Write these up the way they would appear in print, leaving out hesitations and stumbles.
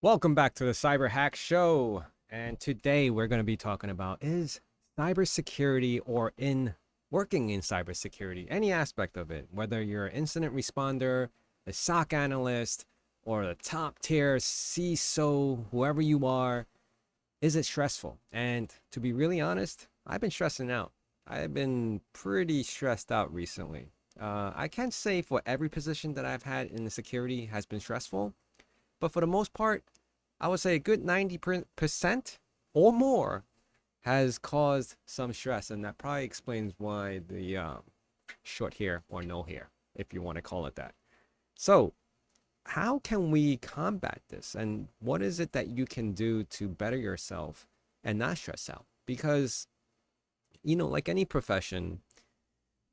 Welcome back to the Cyber Hack Show. And today we're going to be talking about is cybersecurity or in working in cybersecurity, any aspect of it, whether you're an incident responder, a SOC analyst, or a top tier CISO, whoever you are, is it stressful? And to be really honest, I've been stressing out. I've been pretty stressed out recently. I can't say for every position that I've had in the security has been stressful, but for the most part, I would say a good 90% or more has caused some stress. And that probably explains why the short hair or no hair, if you want to call it that. So, how can we combat this? And what is it that you can do to better yourself and not stress out? Because, like any profession,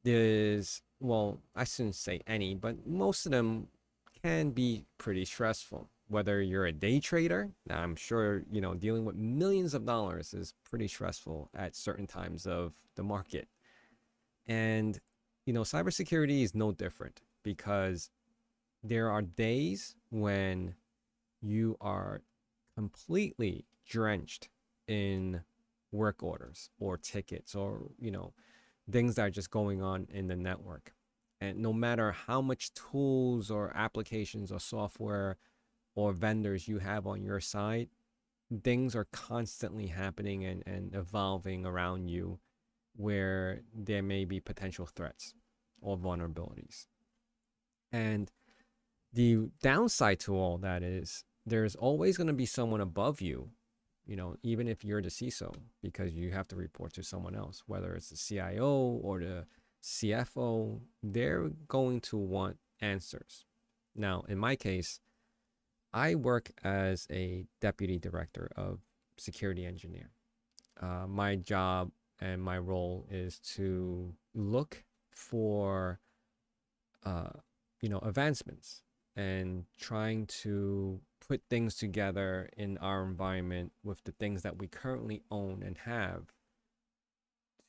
there's, well, I shouldn't say any, but most of them can be pretty stressful. Whether you're a day trader, now I'm sure, dealing with millions of dollars is pretty stressful at certain times of the market. And, cybersecurity is no different because there are days when you are completely drenched in work orders or tickets or, things that are just going on in the network. And no matter how much tools or applications or software or vendors you have on your side, things are constantly happening and evolving around you where there may be potential threats or vulnerabilities. And the downside to all that is there's always going to be someone above you, even if you're the CISO, because you have to report to someone else, whether it's the CIO or the CFO, they're going to want answers. Now, in my case, I work as a deputy director of security engineer. My job and my role is to look for, advancements and trying to put things together in our environment with the things that we currently own and have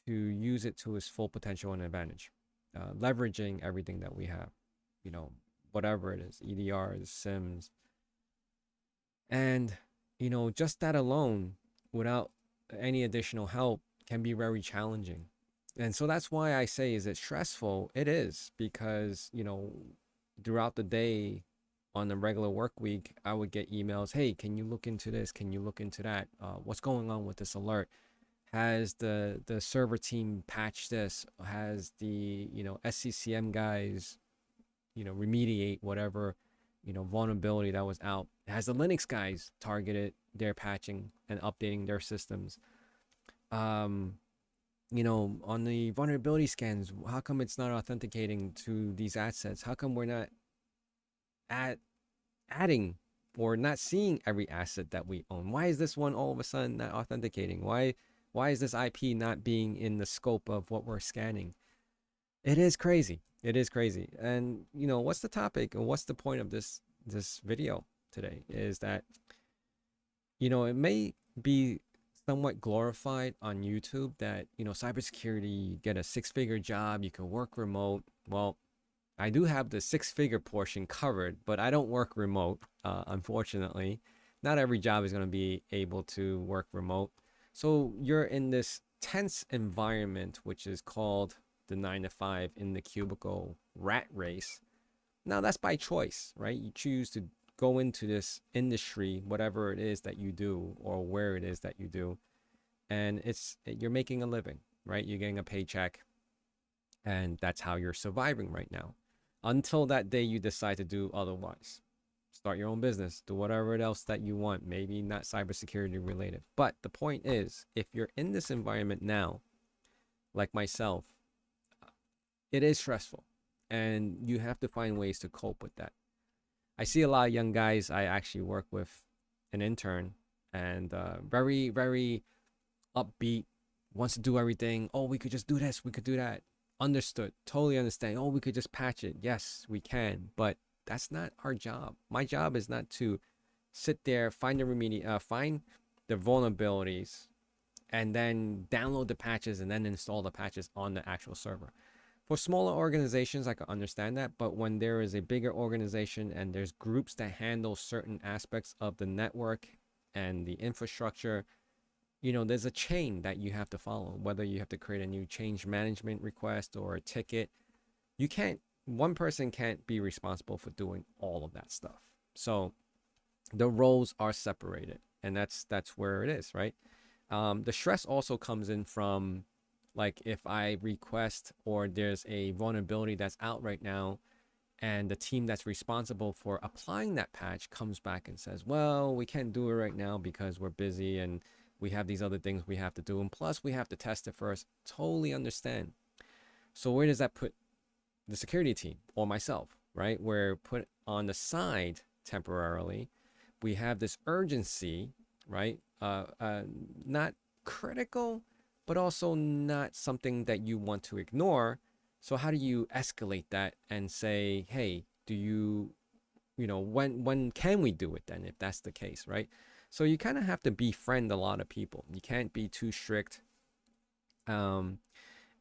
to use it to its full potential and advantage, leveraging everything that we have, whatever it is, EDRs, SIMs, and, just that alone, without any additional help, can be very challenging. And so that's why I say, is it stressful? It is, because, throughout the day on the regular work week, I would get emails. Hey, can you look into this? Can you look into that? What's going on with this alert? Has the server team patched this? Has the, SCCM guys, remediate whatever vulnerability that was out? Has the Linux guys targeted their patching and updating their systems? On the vulnerability scans, how come it's not authenticating to these assets? How come we're not adding or not seeing every asset that we own? Why is this one all of a sudden not authenticating? Why is this IP not being in the scope of what we're scanning? It is crazy. It is crazy. And what's the topic and what's the point of this video today is that it may be somewhat glorified on YouTube that cybersecurity, you get a six-figure job, you can work remote. Well, I do have the six-figure portion covered, but I don't work remote, unfortunately. Not every job is going to be able to work remote. So you're in this tense environment, which is called the 9 to 5 in the cubicle rat race. Now that's by choice, right? You choose to go into this industry, whatever it is that you do or where it is that you do, and you're making a living, right? You're getting a paycheck, and that's how you're surviving right now. Until that day you decide to do otherwise. Start your own business, do whatever else that you want, maybe not cybersecurity related. But the point is, if you're in this environment now, like myself, it is stressful and you have to find ways to cope with that. I see a lot of young guys. I actually work with an intern and very, very upbeat, wants to do everything. Oh, we could just do this, we could do that. Understood, totally understand. Oh, we could just patch it. Yes, we can, but that's not our job. My job is not to sit there, find the vulnerabilities, and then download the patches and then install the patches on the actual server. For smaller organizations, I can understand that, but when there is a bigger organization and there's groups that handle certain aspects of the network and the infrastructure, there's a chain that you have to follow, whether you have to create a new change management request or a ticket. You can't, one person can't be responsible for doing all of that stuff. So the roles are separated, and that's where it is, right? The stress also comes in from, like, if I request or there's a vulnerability that's out right now, and the team that's responsible for applying that patch comes back and says, well, we can't do it right now because we're busy and we have these other things we have to do, and plus we have to test it first. Totally understand. So where does that put the security team or myself, right? We're put on the side temporarily. We have this urgency, right? Not critical, but also not something that you want to ignore. So how do you escalate that and say, hey, do you, when can we do it then, if that's the case, right? So you kind of have to befriend a lot of people. You can't be too strict. And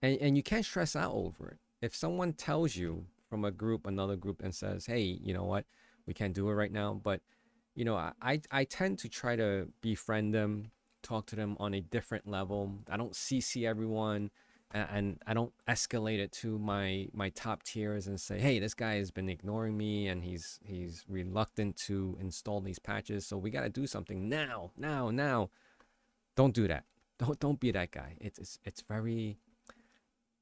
you can't stress out over it. If someone tells you from a group, another group, and says, hey, you know what, we can't do it right now, but I tend to try to befriend them, talk to them on a different level. I don't CC everyone, and I don't escalate it to my top tiers and say, hey, this guy has been ignoring me and he's reluctant to install these patches, so we got to do something now. Don't do that. Don't be that guy. It's very,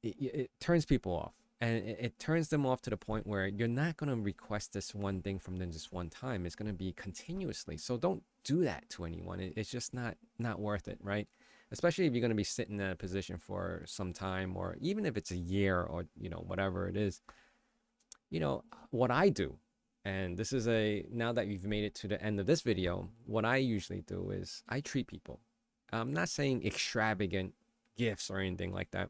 it turns people off, and it turns them off to the point where you're not going to request this one thing from them just one time. It's going to be continuously. So don't do that to anyone. It's just not worth it, right? Especially if you're going to be sitting in a position for some time, or even if it's a year, or whatever it is. What I do, and this is now that you've made it to the end of this video, what I usually do is I treat people. I'm not saying extravagant gifts or anything like that.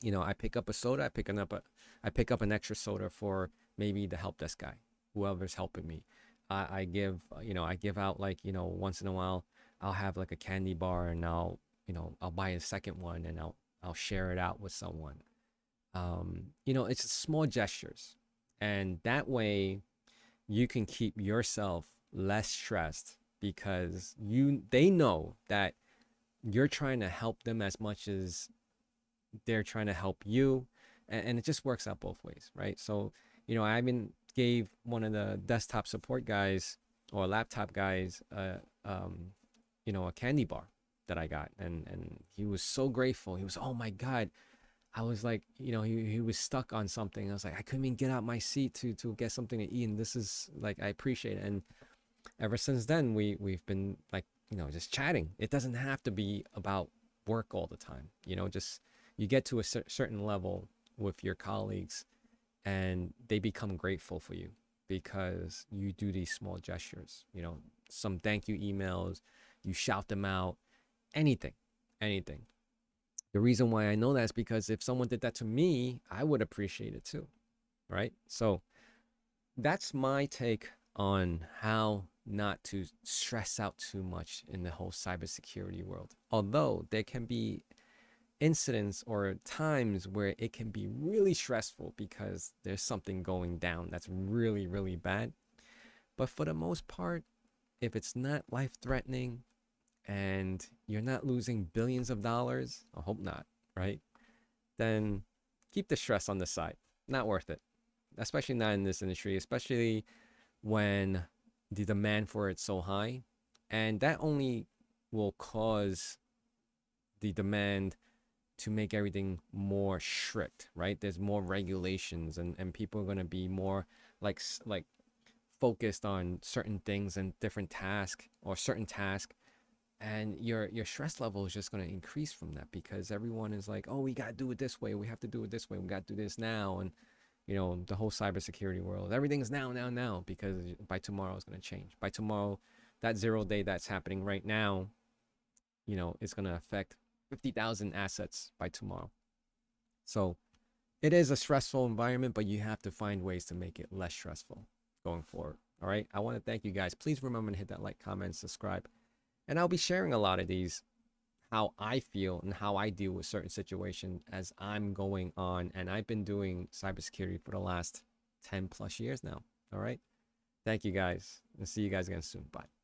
I pick up a soda. I pick up an extra soda for maybe the help desk guy, whoever's helping me. I give out, like, once in a while, I'll have like a candy bar, and I'll buy a second one, and I'll share it out with someone. It's small gestures, and that way you can keep yourself less stressed, because they know that you're trying to help them as much as they're trying to help you, and it just works out both ways, right? So I even gave one of the desktop support guys or laptop guys a candy bar that I got, and he was so grateful. He was, oh my god. I was like, he was stuck on something. I was like, I couldn't even get out my seat to get something to eat, and this is like, I appreciate it. And ever since then, we've been like, just chatting. It doesn't have to be about work all the time. Just, you get to a certain level with your colleagues, and they become grateful for you because you do these small gestures. Some thank you emails, you shout them out, anything. The reason why I know that is because if someone did that to me, I would appreciate it too, right? So that's my take on how not to stress out too much in the whole cybersecurity world. Although there can be incidents or times where it can be really stressful because there's something going down that's really, really bad. But for the most part, if it's not life-threatening and you're not losing billions of dollars, I hope not, right? Then keep the stress on the side. Not worth it. Especially not in this industry, especially when the demand for it's so high. And that only will cause the demand to make everything more strict, right? There's more regulations, and people are going to be more like focused on certain things and different tasks, or certain tasks, and your stress level is just going to increase from that, because everyone is like, oh, we got to do it this way, we have to do it this way, we got to do this now. And the whole cybersecurity world, everything's now, because by tomorrow it's going to change. By tomorrow, that 0 day that's happening right now, it's going to affect 50,000 assets by tomorrow. So it is a stressful environment, but you have to find ways to make it less stressful going forward. All right. I want to thank you guys. Please remember to hit that like, comment, subscribe. And I'll be sharing a lot of these how I feel and how I deal with certain situations as I'm going on. And I've been doing cybersecurity for the last 10 plus years now. All right. Thank you guys, and see you guys again soon. Bye.